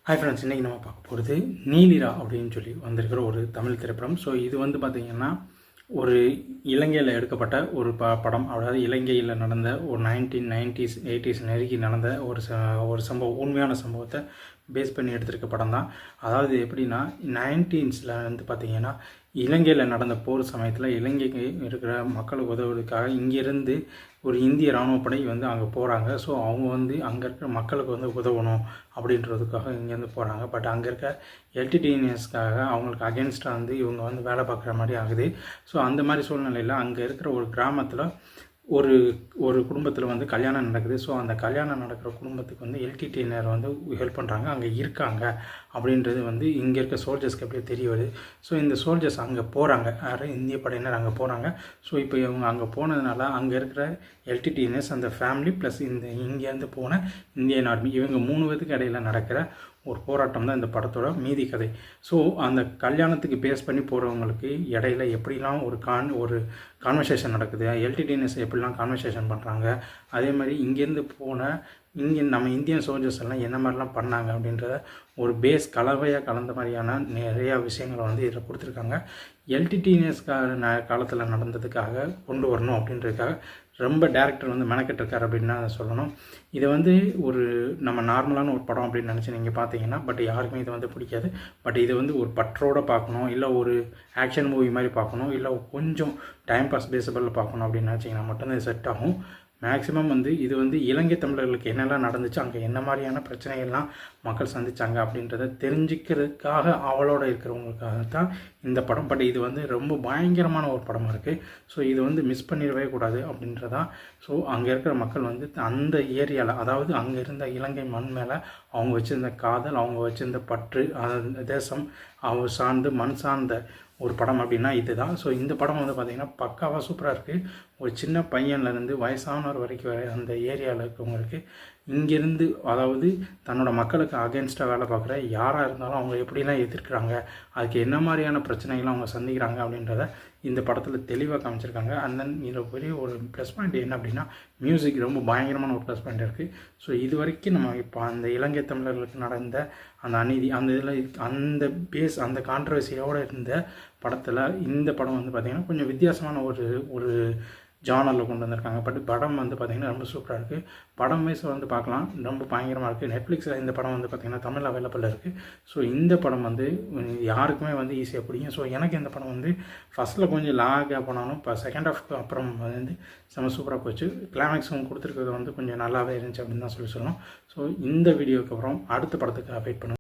Hi friends, இன்றைக்கி நம்ம பார்க்க போகிறது நீலிரா அப்படின்னு சொல்லி வந்திருக்கிற ஒரு தமிழ் திரைப்படம். ஸோ இது வந்து பார்த்திங்கன்னா ஒரு இலங்கையில் எடுக்கப்பட்ட ஒரு படம். அதாவது இலங்கையில் நடந்த ஒரு 1990s 80s நெருக்கி நடந்த ஒரு சம்பவம், உண்மையான சம்பவத்தை பேஸ் பண்ணி எடுத்திருக்க படம் தான். அதாவது எப்படின்னா 19s வந்து பார்த்திங்கன்னா இலங்கையில் நடந்த போர் சமயத்தில் இலங்கைக்கு இருக்கிற மக்களுக்கு உதவுவதற்காக இங்கேருந்து ஒரு இந்திய இராணுவப்படை வந்து அங்கே போகிறாங்க. ஸோ அவங்க வந்து அங்கே இருக்கிற மக்களுக்கு வந்து உதவணும் அப்படின்றதுக்காக இங்கேருந்து போகிறாங்க. பட் அங்கே இருக்க எல்டிடிஎன்எஸ்க்காக அவங்களுக்கு அகேன்ஸ்டாக வந்து இவங்க வந்து வேலை பார்க்குற மாதிரி ஆகுது. ஸோ அந்த மாதிரி சூழ்நிலையில் அங்கே இருக்கிற ஒரு கிராமத்தில் ஒரு ஒரு குடும்பத்தில் வந்து கல்யாணம் நடக்குது. ஸோ அந்த கல்யாணம் நடக்கிற குடும்பத்துக்கு வந்து எல்டிடிஎன்ஆர் வந்து ஹெல்ப் பண்ணுறாங்க, அங்கே இருக்காங்க அப்படின்றது வந்து இங்கே இருக்க சோல்ஜர்ஸ்க்கு எப்படியே தெரிய வருது. ஸோ இந்த சோல்ஜர்ஸ் அங்கே போகிறாங்க, யார் இந்திய படையினர் அங்கே போகிறாங்க. ஸோ இப்போ இவங்க அங்கே போனதுனால அங்கே இருக்கிற எல்டிடிஎன்எஸ் அந்த ஃபேமிலி ப்ளஸ் இந்த இங்கேருந்து போன இந்தியன் ஆர்மி, இவங்க 3 பேருக்கு இடையில் நடக்கிற ஒரு போராட்டம் தான் இந்த படத்தோட மீதி கதை. ஸோ அந்த கல்யாணத்துக்கு பேஸ் பண்ணி போகிறவங்களுக்கு இடையில எப்படிலாம் ஒரு கான்வர்சேஷன் நடக்குது, எல்டிடிஎன்எஸ் எப்படிலாம் கான்வர்சேஷன் பண்ணுறாங்க, அதே மாதிரி இங்கேருந்து போன நம்ம இந்தியன் சோல்ஜர்ஸ் எல்லாம் என்ன மாதிரிலாம் பண்ணாங்க அப்படின்றத ஒரு பேஸ் கலவையாக கலந்த மாதிரியான நிறையா விஷயங்களை வந்து இதில் கொடுத்துருக்காங்க. எல்டிடிஎன்எஸ் காலத்தில் நடந்ததுக்காக கொண்டு வரணும் அப்படின்றதுக்காக ரொம்ப டேரக்டர் வந்து மெனக்கெட்டிருக்காரு அப்படின்னு தான் சொல்லணும். இதை வந்து ஒரு நம்ம நார்மலான ஒரு படம் அப்படின்னு நினச்சி நீங்கள் பார்த்தீங்கன்னா பட் யாருக்குமே இது வந்து பிடிக்காது. பட் இது வந்து ஒரு பற்றோடு பார்க்கணும், இல்லை ஒரு ஆக்ஷன் மூவி மாதிரி பார்க்கணும், இல்லை கொஞ்சம் டைம் பாஸ் பேஸபிளில் பார்க்கணும் அப்படின்னு நினச்சிங்கன்னா மட்டும்தான் இது செட் ஆகும். மேக்ஸிமம் வந்து இது வந்து இலங்கை தமிழர்களுக்கு என்னெல்லாம் நடந்துச்சு, அங்கே என்ன மாதிரியான பிரச்சனைகள்லாம் மக்கள் சந்தித்தாங்க அப்படின்றத தெரிஞ்சுக்கிறதுக்காக அவளோட இருக்கிறவங்களுக்காக தான் இந்த படம். பட் இது வந்து ரொம்ப பயங்கரமான ஒரு படமாக இருக்குது. ஸோ இது வந்து மிஸ் பண்ணிடவே கூடாது அப்படின்றதான். ஸோ அங்கே இருக்கிற மக்கள் வந்து அந்த ஏரியாவில், அதாவது அங்கே இருந்த இலங்கை மண் மேலே அவங்க வச்சுருந்த காதல், அவங்க வச்சுருந்த பற்று, தேசம் அவங்க சார்ந்து மண் சார்ந்த ஒரு படம் அப்படின்னா இது தான். ஸோ இந்த படம் வந்து பார்த்திங்கன்னா பக்காவாக சூப்பராக இருக்குது. ஒரு சின்ன பையன்லேருந்து வயசானவர் வரைக்கும் அந்த ஏரியாவில் இருக்கவங்களுக்கு இங்கேருந்து, அதாவது தன்னோட மக்களுக்கு அகேன்ஸ்டாக வேலை பார்க்குற யாராக இருந்தாலும் அவங்க எப்படிலாம் எதிர்க்கிறாங்க, அதுக்கு என்ன மாதிரியான பிரச்சனைகள்லாம் அவங்க சந்திக்கிறாங்க அப்படின்றத இந்த படத்தில் தெளிவாக காமிச்சிருக்காங்க. அண்ட் தென் இதில் பெரிய ஒரு ப்ளஸ் பாயிண்ட் என்ன அப்படின்னா மியூசிக் ரொம்ப பயங்கரமான ஒரு ப்ளஸ் பாயிண்ட் இருக்குது. ஸோ இது வரைக்கும் நம்ம இப்போ அந்த இலங்கை தமிழர்களுக்கு நடந்த அந்த அநீதி, அந்த இதில் அந்த பேஸ், அந்த கான்ட்ரவர்சியோடு இருந்த படத்தில் இந்த படம் வந்து பார்த்திங்கன்னா கொஞ்சம் வித்தியாசமான ஒரு ஜானரில் கொண்டு வந்திருக்காங்க. பட் படம் வந்து பார்த்திங்கன்னா ரொம்ப சூப்பராக இருக்குது. படம் வைஸ் வந்து பார்க்கலாம், ரொம்ப பயங்கரமாக இருக்குது. நெட்ஃப்ளிக்ஸில் இந்த படம் வந்து பார்த்திங்கன்னா தமிழ் அவைலபிள் இருக்குது. ஸோ இந்த படம் வந்து யாருக்குமே வந்து ஈஸியாக பிடிக்கும். ஸோ எனக்கு இந்த படம் வந்து ஃபஸ்ட்டில் கொஞ்சம் லாகாக போனாலும் இப்போ செகண்ட் ஹாஃப்க்கு அப்புறம் வந்து செம்ம சூப்பராக போச்சு. கிளைமேக்ஸும் கொடுத்துருக்கிறது வந்து கொஞ்சம் நல்லாவே இருந்துச்சு அப்படின்னு தான் சொல்லணும். ஸோ இந்த வீடியோக்கு அப்புறம் அடுத்த படத்துக்கு வெயிட் பண்ணுங்கள்.